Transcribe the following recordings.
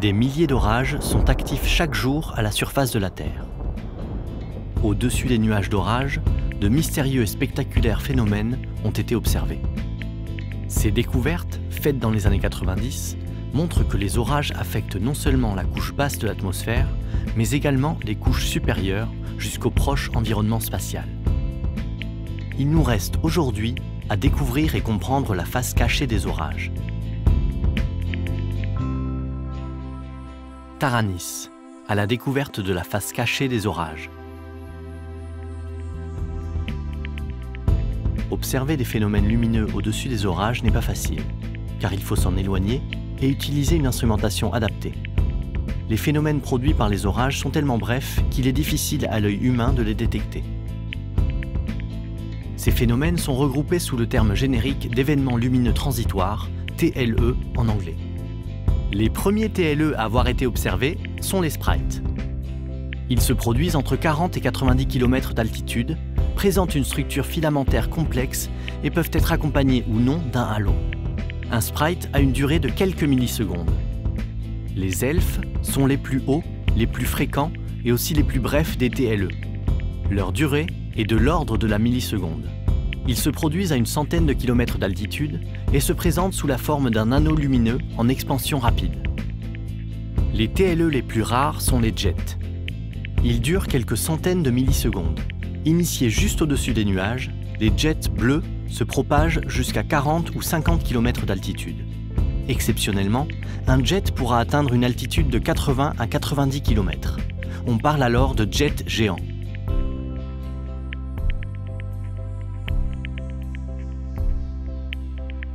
Des milliers d'orages sont actifs chaque jour à la surface de la Terre. Au-dessus des nuages d'orage, de mystérieux et spectaculaires phénomènes ont été observés. Ces découvertes, faites dans les années 90, montrent que les orages affectent non seulement la couche basse de l'atmosphère, mais également les couches supérieures jusqu'au proche environnement spatial. Il nous reste aujourd'hui à découvrir et comprendre la face cachée des orages. Taranis, à la découverte de la face cachée des orages. Observer des phénomènes lumineux au-dessus des orages n'est pas facile, car il faut s'en éloigner et utiliser une instrumentation adaptée. Les phénomènes produits par les orages sont tellement brefs qu'il est difficile à l'œil humain de les détecter. Ces phénomènes sont regroupés sous le terme générique d'événements lumineux transitoires, TLE en anglais. Les premiers TLE à avoir été observés sont les sprites. Ils se produisent entre 40 et 90 km d'altitude, présentent une structure filamentaire complexe et peuvent être accompagnés ou non d'un halo. Un sprite a une durée de quelques millisecondes. Les elfes sont les plus hauts, les plus fréquents et aussi les plus brefs des TLE. Leur durée est de l'ordre de la milliseconde. Ils se produisent à une centaine de kilomètres d'altitude et se présentent sous la forme d'un anneau lumineux en expansion rapide. Les TLE les plus rares sont les jets. Ils durent quelques centaines de millisecondes. Initiés juste au-dessus des nuages, les jets bleus se propagent jusqu'à 40 ou 50 km d'altitude. Exceptionnellement, un jet pourra atteindre une altitude de 80 à 90 km. On parle alors de jet géant.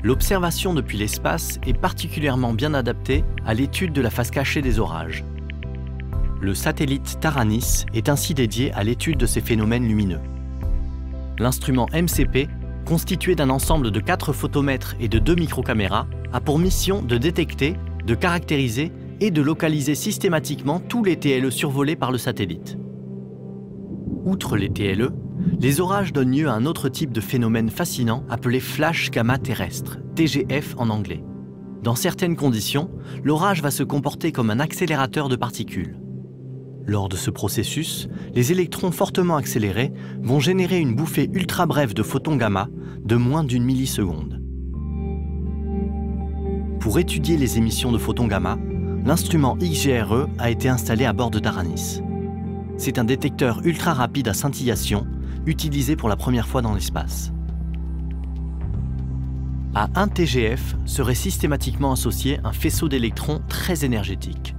L'observation depuis l'espace est particulièrement bien adaptée à l'étude de la face cachée des orages. Le satellite Taranis est ainsi dédié à l'étude de ces phénomènes lumineux. L'instrument MCP, constitué d'un ensemble de 4 photomètres et de 2 microcaméras, a pour mission de détecter, de caractériser et de localiser systématiquement tous les TLE survolés par le satellite. Outre les TLE, les orages donnent lieu à un autre type de phénomène fascinant appelé flash gamma terrestre, TGF en anglais. Dans certaines conditions, l'orage va se comporter comme un accélérateur de particules. Lors de ce processus, les électrons fortement accélérés vont générer une bouffée ultra brève de photons gamma de moins d'1 milliseconde. Pour étudier les émissions de photons gamma, l'instrument XGRE a été installé à bord de Taranis. C'est un détecteur ultra rapide à scintillation utilisé pour la première fois dans l'espace. À un TGF serait systématiquement associé un faisceau d'électrons très énergétique.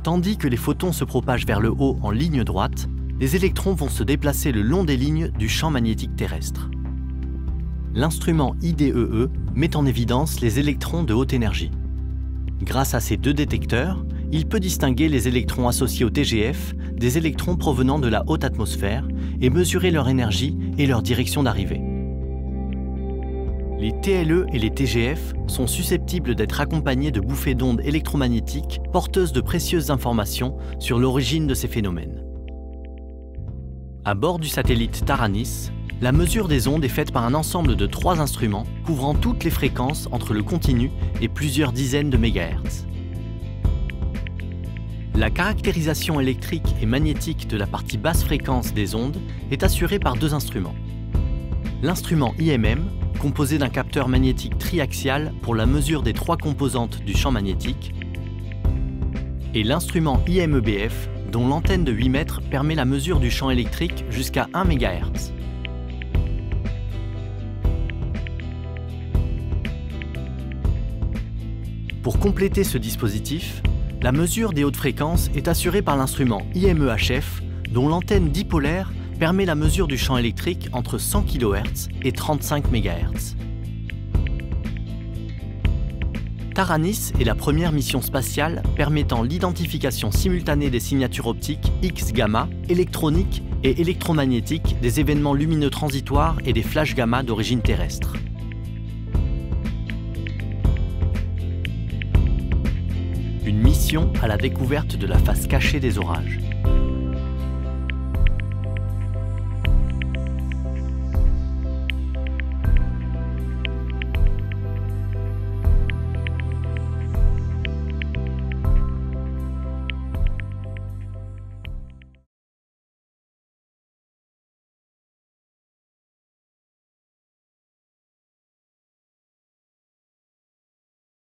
Tandis que les photons se propagent vers le haut en ligne droite, les électrons vont se déplacer le long des lignes du champ magnétique terrestre. L'instrument IDEE met en évidence les électrons de haute énergie. Grâce à ces deux détecteurs, il peut distinguer les électrons associés au TGF des électrons provenant de la haute atmosphère et mesurer leur énergie et leur direction d'arrivée. Les TLE et les TGF sont susceptibles d'être accompagnés de bouffées d'ondes électromagnétiques porteuses de précieuses informations sur l'origine de ces phénomènes. À bord du satellite Taranis, la mesure des ondes est faite par un ensemble de 3 instruments couvrant toutes les fréquences entre le continu et plusieurs dizaines de mégahertz. La caractérisation électrique et magnétique de la partie basse fréquence des ondes est assurée par 2 instruments. L'instrument IMM, composé d'un capteur magnétique triaxial pour la mesure des 3 composantes du champ magnétique, et l'instrument IMEBF, dont l'antenne de 8 mètres permet la mesure du champ électrique jusqu'à 1 MHz. Pour compléter ce dispositif, la mesure des hautes fréquences est assurée par l'instrument IMEHF, dont l'antenne dipolaire permet la mesure du champ électrique entre 100 kHz et 35 MHz. Taranis est la première mission spatiale permettant l'identification simultanée des signatures optiques X-gamma, électroniques et électromagnétiques des événements lumineux transitoires et des flashs gamma d'origine terrestre. Une mission à la découverte de la face cachée des orages.